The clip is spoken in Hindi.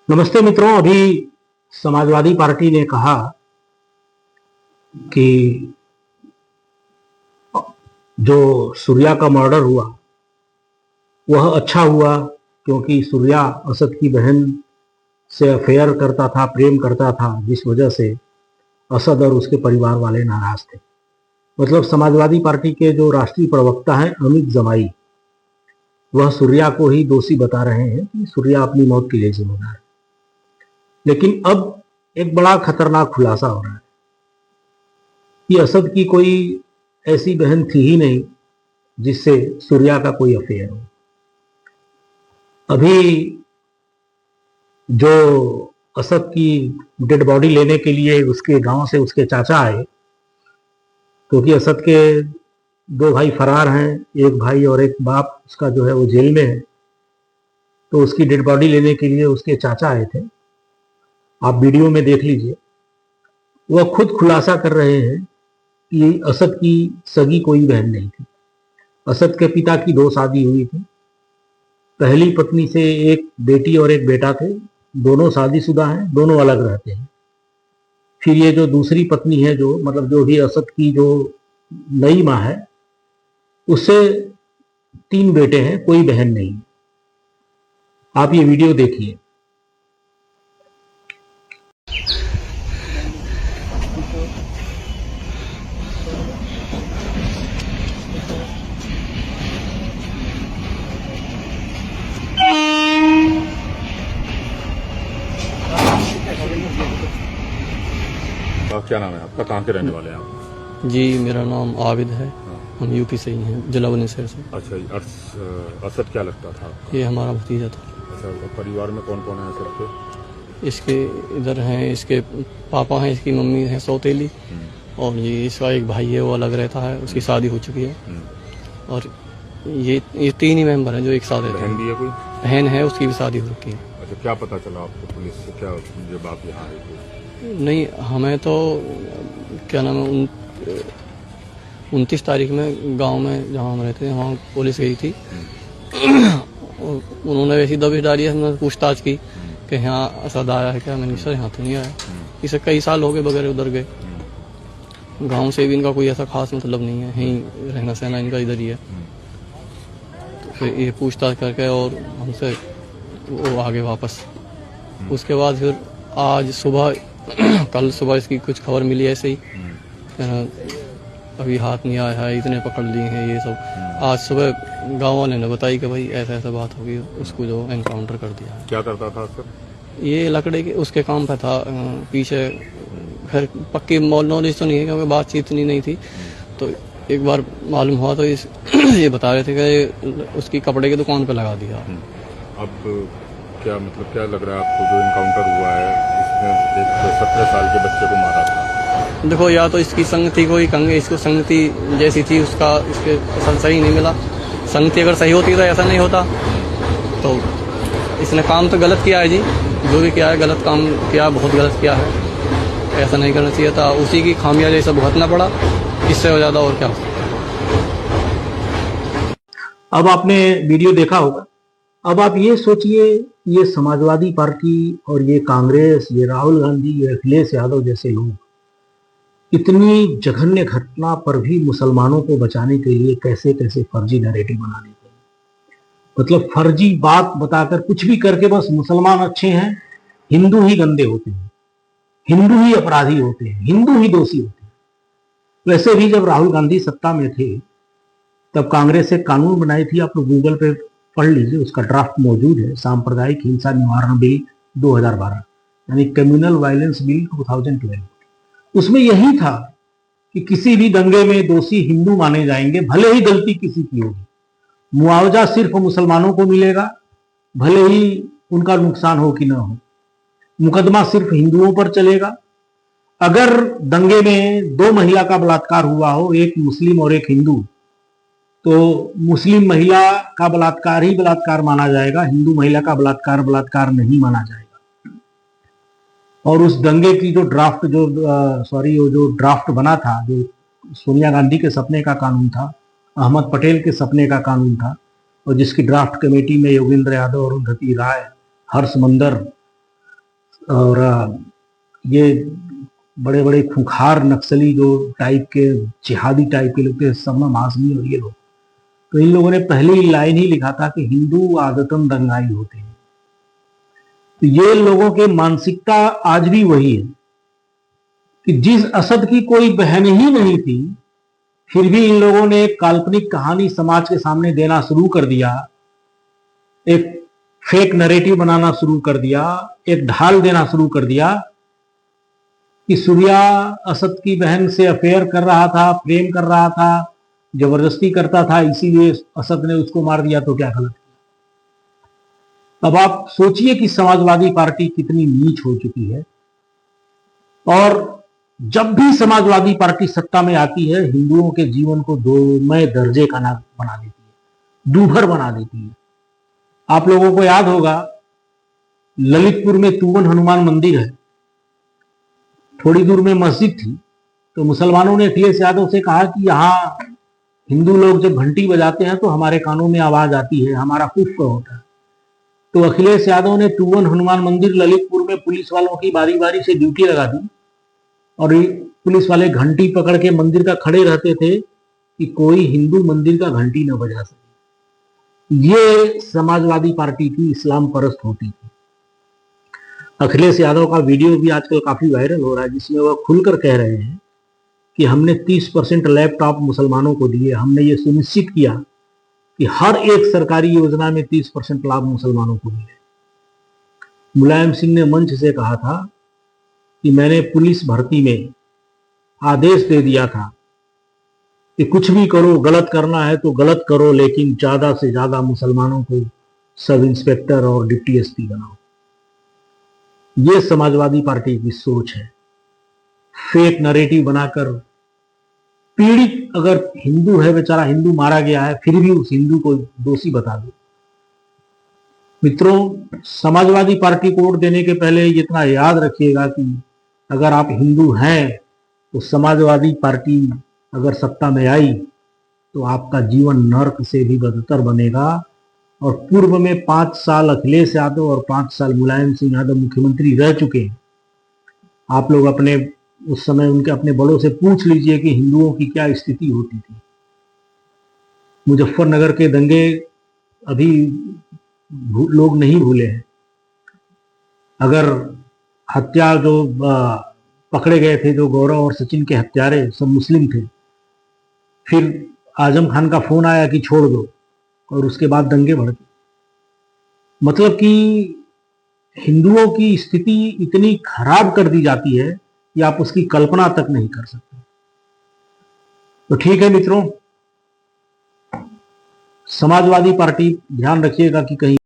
नमस्ते मित्रों। अभी समाजवादी पार्टी ने कहा कि जो सूर्या का मर्डर हुआ वह अच्छा हुआ, क्योंकि सूर्या असद की बहन से अफेयर करता था, प्रेम करता था, जिस वजह से असद और उसके परिवार वाले नाराज थे। मतलब समाजवादी पार्टी के जो राष्ट्रीय प्रवक्ता हैं अमित जमाई, वह सूर्या को ही दोषी बता रहे हैं कि सूर्या अपनी मौत के लिए जिम्मेदार है। लेकिन अब एक बड़ा खतरनाक खुलासा हो रहा है कि असद की कोई ऐसी बहन थी ही नहीं जिससे सूर्या का कोई अफेयर हो। अभी जो असद की डेड बॉडी लेने के लिए उसके गांव से उसके चाचा आए, क्योंकि असद के दो भाई फरार हैं, एक भाई और एक बाप उसका जो है वो जेल में है, तो उसकी डेड बॉडी लेने के लिए उसके चाचा आए थे। आप वीडियो में देख लीजिए। वह खुद खुलासा कर रहे हैं कि असद की सगी कोई बहन नहीं थी। असद के पिता की दो शादी हुई थी। पहली पत्नी से एक बेटी और एक बेटा थे, दोनों शादीशुदा हैं, दोनों अलग रहते हैं। फिर ये जो दूसरी पत्नी है, जो मतलब जो भी असद की जो नई माँ है, उससे 3 बेटे हैं, कोई बहन नहीं। आप ये वीडियो देखिए। क्या नाम है आपका, कहाँ के रहने वाले हैं आप? जी, मेरा नाम आबिद है। हम यूपी से ही हैं, जिला बुलंदशहर से। अच्छा जी। असद क्या लगता था? ये हमारा भतीजा था। अच्छा, और परिवार में कौन कौन है असद के? इसके इधर हैं, इसके पापा हैं, इसकी मम्मी है सौतेली, और ये इसका एक भाई है, वो अलग रहता है, उसकी शादी हो चुकी है। और ये 3 ही मेंबर हैं जो एक साथ रहते हैं। बहन भी है कोई? बहन है, उसकी भी शादी हो रखी है। अच्छा, क्या पता चला आपको पुलिस से, क्या जब आप यहाँ आए थे? नहीं, हमें तो क्या नाम है, 29 तारीख में गांव में जहाँ हम रहते हैं वहाँ पुलिस गई थी। उन्होंने वैसी दबिश डाली, हमने पूछताछ की कि यहाँ असद आया है क्या। मैंने सर यहाँ तो नहीं आया, इसे कई साल हो गए बगैर उधर गए। गांव से भी इनका कोई ऐसा खास मतलब नहीं है, यहीं रहना सहना इनका इधर ही है। तो फिर ये पूछताछ करके और हमसे वो आगे वापस। उसके बाद फिर आज सुबह कल सुबह इसकी कुछ खबर मिली ऐसे ही, अभी हाथ नहीं आया है, इतने पकड़ लिए हैं ये सब। आज सुबह गाँव वाले ने बताई कि भाई ऐसा ऐसा बात होगी, उसको जो एनकाउंटर कर दिया। क्या करता था सर? ये लकड़े के उसके काम पे था पीछे। खैर पक्की नॉलेज तो नहीं है, क्योंकि बातचीत इतनी नहीं थी। तो एक बार मालूम हुआ तो ये बता रहे थे कि उसकी कपड़े की दुकान पे लगा दिया। अब क्या मतलब, क्या लग रहा है आपको जो इनकाउंटर हुआ है, इसमें एक 17 साल के बच्चे को मारा था? देखो, या तो इसकी संगति कोई कंगे, इसको संगति जैसी थी उसका, इसके असल सही नहीं मिला। संगति अगर सही होती तो ऐसा नहीं होता। तो इसने काम तो गलत किया है जी, जो भी किया है गलत काम किया, बहुत गलत किया है, ऐसा नहीं करना चाहिए था। उसी की खामियां जैसा भुगतना पड़ा, इससे ज़्यादा और क्या हो सकता। अब आपने वीडियो देखा होगा। अब आप ये सोचिए, ये समाजवादी पार्टी और ये कांग्रेस, ये राहुल गांधी, ये अखिलेश यादव जैसे लोग इतनी जघन्य घटना पर भी मुसलमानों को बचाने के लिए कैसे कैसे फर्जी नैरेटिव बना देते हैं। मतलब फर्जी बात बताकर कुछ भी करके बस मुसलमान अच्छे हैं, हिंदू ही गंदे होते हैं, हिंदू ही अपराधी होते हैं, हिंदू ही दोषी होते हैं। वैसे भी जब राहुल गांधी सत्ता में थे तब कांग्रेस एक कानून बनाई थी, आप लोग गूगल पे पढ़ लीजिए, उसका ड्राफ्ट मौजूद है, सांप्रदायिक हिंसा निवारण बिल 2012, यानी कम्युनल वायलेंस बिल 2012। उसमें यही था कि किसी भी दंगे में दोषी हिंदू माने जाएंगे, भले ही गलती किसी की होगी। मुआवजा सिर्फ मुसलमानों को मिलेगा, भले ही उनका नुकसान हो कि ना हो। मुकदमा सिर्फ हिंदुओं पर चलेगा। अगर दंगे में 2 महिला का बलात्कार हुआ हो, एक मुस्लिम और एक हिंदू, तो मुस्लिम महिला का बलात्कार ही बलात्कार माना जाएगा, हिंदू महिला का बलात्कार बलात्कार नहीं माना जाएगा। और उस दंगे की जो ड्राफ्ट वो जो ड्राफ्ट बना था, जो सोनिया गांधी के सपने का कानून था, अहमद पटेल के सपने का कानून था, और जिसकी ड्राफ्ट कमेटी में योगेंद्र यादव, अरुंधति राय, हर्ष मंदर और ये बड़े बड़े खूंखार नक्सली जो टाइप के जिहादी टाइप के लोग थे, शबनम आज़मी और ये लोग, तो इन लोगों ने पहली लाइन ही लिखा था कि हिंदू आदतन दंगाई होते हैं। तो ये लोगों की मानसिकता आज भी वही है कि जिस असद की कोई बहन ही नहीं थी, फिर भी इन लोगों ने एक काल्पनिक कहानी समाज के सामने देना शुरू कर दिया, एक फेक नैरेटिव बनाना शुरू कर दिया, एक ढाल देना शुरू कर दिया कि सूर्या असद की बहन से अफेयर कर रहा था, प्रेम कर रहा था, जबरदस्ती करता था, इसीलिए असद ने उसको मार दिया, तो क्या गलत। अब आप सोचिए कि समाजवादी पार्टी कितनी नीच हो चुकी है। और जब भी समाजवादी पार्टी सत्ता में आती है, हिंदुओं के जीवन को दोमय दर्जे का नाम बना देती है, दूभर बना देती है। आप लोगों को याद होगा, ललितपुर में तूवन हनुमान मंदिर है, थोड़ी दूर में मस्जिद थी, तो मुसलमानों ने अखिलेश यादव से कहा कि यहाँ हिंदू लोग जब घंटी बजाते हैं तो हमारे कानों में आवाज आती है, हमारा कुफ्र होता है। तो अखिलेश यादव ने तूवन हनुमान मंदिर ललितपुर में पुलिस वालों की बारी बारी से ड्यूटी लगा दी, और पुलिस वाले घंटी पकड़ के मंदिर का खड़े रहते थे कि कोई हिंदू मंदिर का घंटी न बजा सके। ये समाजवादी पार्टी की इस्लाम परस्त होती थी। अखिलेश यादव का वीडियो भी आजकल काफी वायरल हो रहा है, जिसमें वह खुलकर कह रहे हैं कि हमने 30% लैपटॉप मुसलमानों को दिए, हमने ये सुनिश्चित किया कि हर एक सरकारी योजना में 30% लाभ मुसलमानों को मिले। मुलायम सिंह ने मंच से कहा था कि मैंने पुलिस भर्ती में आदेश दे दिया था कि कुछ भी करो, गलत करना है तो गलत करो, लेकिन ज्यादा से ज्यादा मुसलमानों को सब इंस्पेक्टर और डिप्टी एसपी बनाओ। ये समाजवादी पार्टी की सोच है। फेक नैरेटिव बनाकर पीड़ित, अगर हिंदू है, बेचारा हिंदू मारा गया है, फिर भी उस हिंदू को दोषी बता दो। मित्रों, समाजवादी पार्टी को वोट देने के पहले इतना याद रखिएगा कि अगर आप हिंदू हैं तो समाजवादी पार्टी अगर सत्ता में आई तो आपका जीवन नर्क से भी बदतर बनेगा। और पूर्व में 5 साल अखिलेश यादव और 5 साल मुलायम सिंह यादव मुख्यमंत्री रह चुके हैं। आप लोग अपने उस समय उनके अपने बड़ों से पूछ लीजिए कि हिंदुओं की क्या स्थिति होती थी। मुजफ्फरनगर के दंगे अभी लोग नहीं भूले हैं। अगर हत्या जो पकड़े गए थे, जो गौरव और सचिन के हत्यारे सब मुस्लिम थे, फिर आजम खान का फोन आया कि छोड़ दो, और उसके बाद दंगे भड़के। मतलब कि हिंदुओं की स्थिति इतनी खराब कर दी जाती है कि आप उसकी कल्पना तक नहीं कर सकते। तो ठीक है मित्रों, समाजवादी पार्टी ध्यान रखिएगा कि कहीं